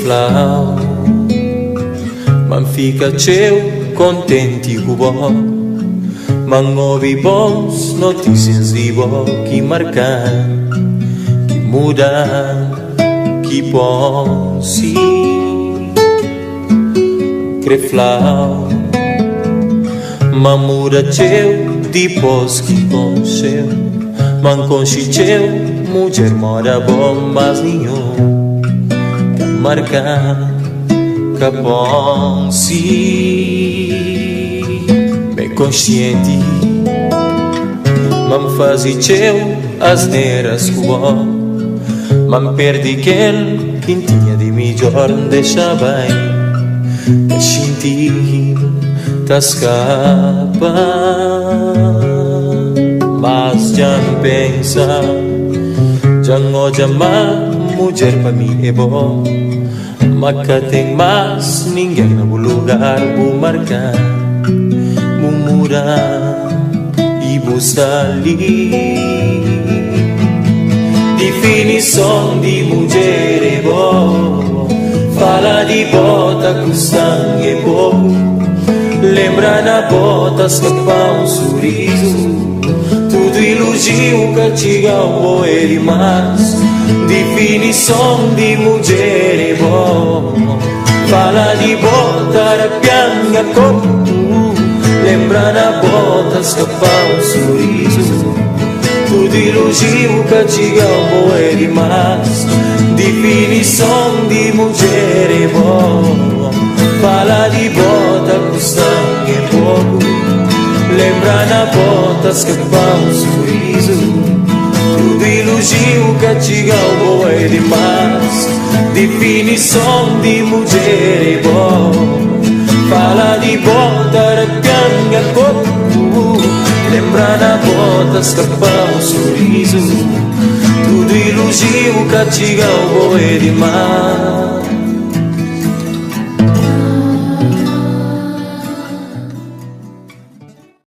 flau, man fica eu contente com vó, man ouvi bons notícias de vó que marcam, que mudam, que bom sim, cre flau, man muda eu depois que conheceu, man conheceu, mulher mora bom, mas nenhum. Marca capon si me consciente man fazi eu as neiras cubo man perdi quel que tinha de melhor deixa bem te sentir ta escapa mas já não pensa já não chama mulher pra mim é bom. Maka tem mais ninguém no lugar vou marcar, vou mudar e vou estar ali. Definição de mulher é bom, fala de bota com sangue é bom, lembra na bota escapar um sorriso, tudo elogio que chega ao é demais. Definição de mulher é bom, fala de bota, arrepianga corpo, lembra na bota, escapar um sorriso, tudo elogio que chega ao é demais. Definição de mulher é bom, fala de bota, com sangue é pouco, lembra na bota, escapar um sorriso, tudo elogio que chega ao é demais. Definição de mulher é bom, fala de bota, arrepianga corpo, lembra na bota, escapar um sorriso, tudo elogio que chega ao é demais.